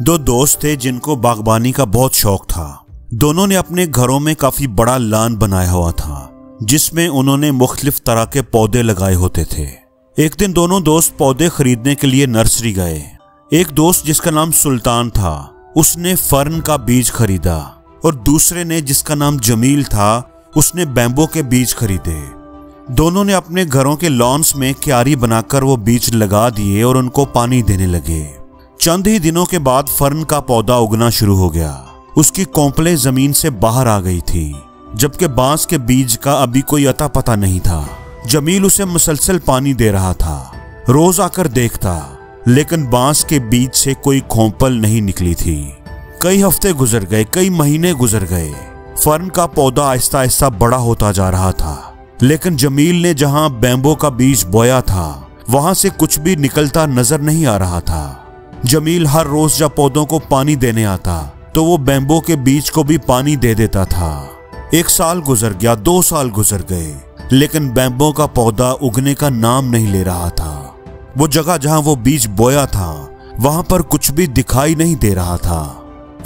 दो दोस्त थे जिनको बागबानी का बहुत शौक था। दोनों ने अपने घरों में काफी बड़ा लान बनाया हुआ था जिसमें उन्होंने मुख्तलिफ तरह के पौधे लगाए होते थे। एक दिन दोनों दोस्त पौधे खरीदने के लिए नर्सरी गए। एक दोस्त जिसका नाम सुल्तान था उसने फर्न का बीज खरीदा और दूसरे ने जिसका नाम जमील था उसने बैम्बो के बीज खरीदे। दोनों ने अपने घरों के लॉन्स में क्यारी बनाकर वो बीज लगा दिए और उनको पानी देने लगे। चंद ही दिनों के बाद फर्न का पौधा उगना शुरू हो गया। उसकी कोंपलें जमीन से बाहर आ गई थी, जबकि बांस के बीज का अभी कोई अता पता नहीं था। जमील उसे मुसलसल पानी दे रहा था, रोज आकर देखता, लेकिन बांस के बीज से कोई खोंपल नहीं निकली थी। कई हफ्ते गुजर गए, कई महीने गुजर गए। फर्न का पौधा आहिस्ता आहिस्ता बड़ा होता जा रहा था, लेकिन जमील ने जहां बैम्बो का बीज बोया था वहां से कुछ भी निकलता नजर नहीं आ रहा था। जमील हर रोज जब पौधों को पानी देने आता तो वो बैम्बो के बीज को भी पानी दे देता था। 1 साल गुजर गया, 2 साल गुजर गए, लेकिन बैम्बो का पौधा उगने का नाम नहीं ले रहा था। वो जगह जहां वो बीज बोया था वहां पर कुछ भी दिखाई नहीं दे रहा था।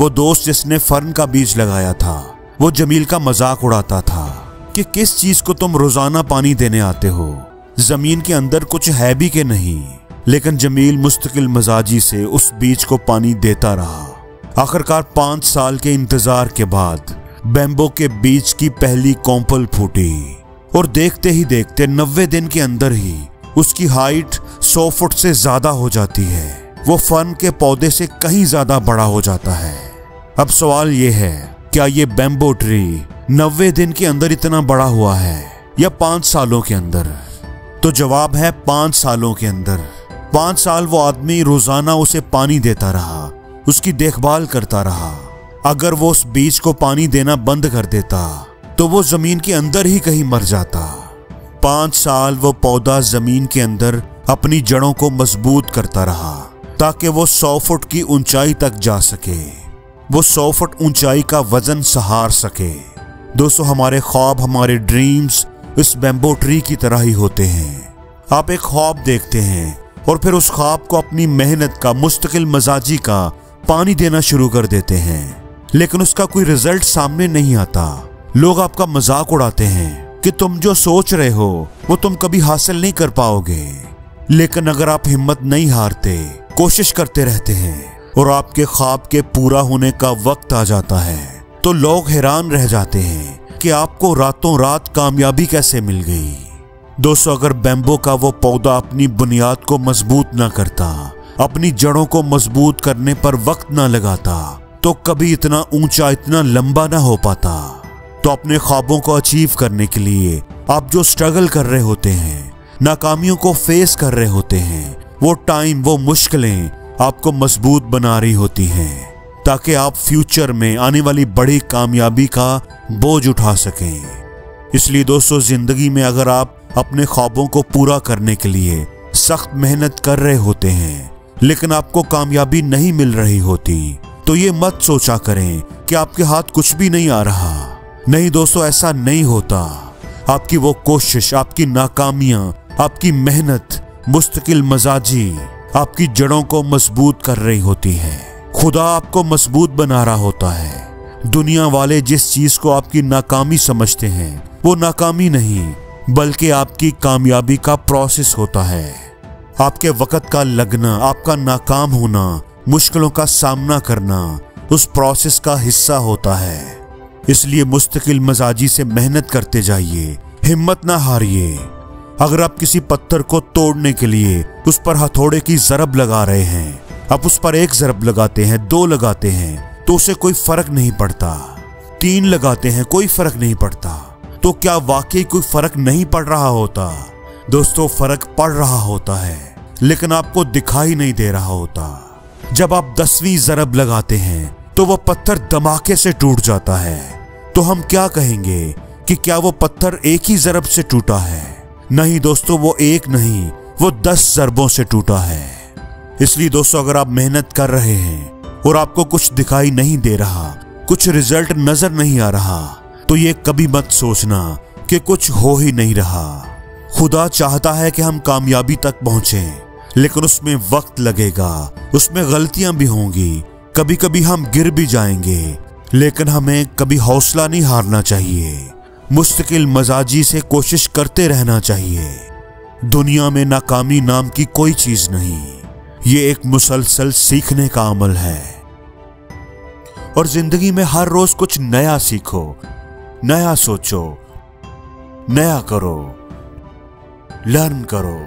वो दोस्त जिसने फर्न का बीज लगाया था वो जमील का मजाक उड़ाता था कि किस चीज को तुम रोजाना पानी देने आते हो, जमीन के अंदर कुछ है भी कि नहीं। लेकिन जमील मुस्तकिल मजाजी से उस बीज को पानी देता रहा। आखिरकार 5 साल के इंतजार के बाद बैम्बो के बीज की पहली कोंपल फूटी और देखते ही देखते 90 दिन के अंदर ही उसकी हाइट 100 फुट से ज्यादा हो जाती है। वो फर्न के पौधे से कहीं ज्यादा बड़ा हो जाता है। अब सवाल ये है, क्या ये बैम्बो ट्री 90 दिन के अंदर इतना बड़ा हुआ है या 5 सालों के अंदर? तो जवाब है 5 सालों के अंदर। 5 साल वो आदमी रोजाना उसे पानी देता रहा, उसकी देखभाल करता रहा। अगर वो उस बीज को पानी देना बंद कर देता तो वो जमीन के अंदर ही कहीं मर जाता। 5 साल वो पौधा जमीन के अंदर अपनी जड़ों को मजबूत करता रहा ताकि वो 100 फुट की ऊंचाई तक जा सके, वो 100 फुट ऊंचाई का वजन सहार सके। दोस्तों, हमारे ख्वाब, हमारे ड्रीम्स इस बैम्बो ट्री की तरह ही होते हैं। आप एक ख्वाब देखते हैं और फिर उस ख्वाब को अपनी मेहनत का, मुस्तकिल मजाजी का पानी देना शुरू कर देते हैं, लेकिन उसका कोई रिजल्ट सामने नहीं आता। लोग आपका मजाक उड़ाते हैं कि तुम जो सोच रहे हो वो तुम कभी हासिल नहीं कर पाओगे। लेकिन अगर आप हिम्मत नहीं हारते, कोशिश करते रहते हैं और आपके ख्वाब के पूरा होने का वक्त आ जाता है तो लोग हैरान रह जाते हैं कि आपको रातों रात कामयाबी कैसे मिल गई। दोस्तों, अगर बैम्बो का वो पौधा अपनी बुनियाद को मजबूत ना करता, अपनी जड़ों को मजबूत करने पर वक्त ना लगाता, तो कभी इतना ऊंचा, इतना लंबा ना हो पाता। तो अपने ख्वाबों को अचीव करने के लिए आप जो स्ट्रगल कर रहे होते हैं, नाकामियों को फेस कर रहे होते हैं, वो टाइम, वो मुश्किलें आपको मजबूत बना रही होती हैं ताकि आप फ्यूचर में आने वाली बड़ी कामयाबी का बोझ उठा सकें। इसलिए दोस्तों, जिंदगी में अगर आप अपने ख्वाबों को पूरा करने के लिए सख्त मेहनत कर रहे होते हैं लेकिन आपको कामयाबी नहीं मिल रही होती, तो ये मत सोचा करें कि आपके हाथ कुछ भी नहीं आ रहा। नहीं दोस्तों, ऐसा नहीं होता। आपकी वो कोशिश, आपकी नाकामियां, आपकी मेहनत, मुस्तकिल मजाजी आपकी जड़ों को मजबूत कर रही होती है। खुदा आपको मजबूत बना रहा होता है। दुनिया वाले जिस चीज को आपकी नाकामी समझते हैं वो नाकामी नहीं बल्कि आपकी कामयाबी का प्रोसेस होता है। आपके वक्त का लगना, आपका नाकाम होना, मुश्किलों का सामना करना उस प्रोसेस का हिस्सा होता है। इसलिए मुस्तकिल मजाजी से मेहनत करते जाइए, हिम्मत ना हारिए। अगर आप किसी पत्थर को तोड़ने के लिए उस पर हथौड़े की ज़रब लगा रहे हैं, आप उस पर 1 ज़रब लगाते हैं, 2 लगाते हैं तो उसे कोई फर्क नहीं पड़ता, 3 लगाते हैं कोई फर्क नहीं पड़ता, तो क्या वाकई कोई फर्क नहीं पड़ रहा होता? दोस्तों, फर्क पड़ रहा होता है लेकिन आपको दिखाई नहीं दे रहा होता। जब आप 10वीं ज़रब लगाते हैं तो वह पत्थर धमाके से टूट जाता है, तो हम क्या कहेंगे कि क्या वो पत्थर एक ही ज़रब से टूटा है? नहीं दोस्तों, वो एक नहीं, वो 10 ज़रबों से टूटा है। इसलिए दोस्तों, अगर आप मेहनत कर रहे हैं और आपको कुछ दिखाई नहीं दे रहा, कुछ रिजल्ट नजर नहीं आ रहा, तो ये कभी मत सोचना कि कुछ हो ही नहीं रहा। खुदा चाहता है कि हम कामयाबी तक पहुंचें, लेकिन उसमें वक्त लगेगा, उसमें गलतियां भी होंगी, कभी कभी हम गिर भी जाएंगे, लेकिन हमें कभी हौसला नहीं हारना चाहिए। मुस्तकिल मजाजी से कोशिश करते रहना चाहिए। दुनिया में नाकामी नाम की कोई चीज नहीं, ये एक मुसलसल सीखने का अमल है। और जिंदगी में हर रोज कुछ नया सीखो, नया सोचो, नया करो, लर्न करो।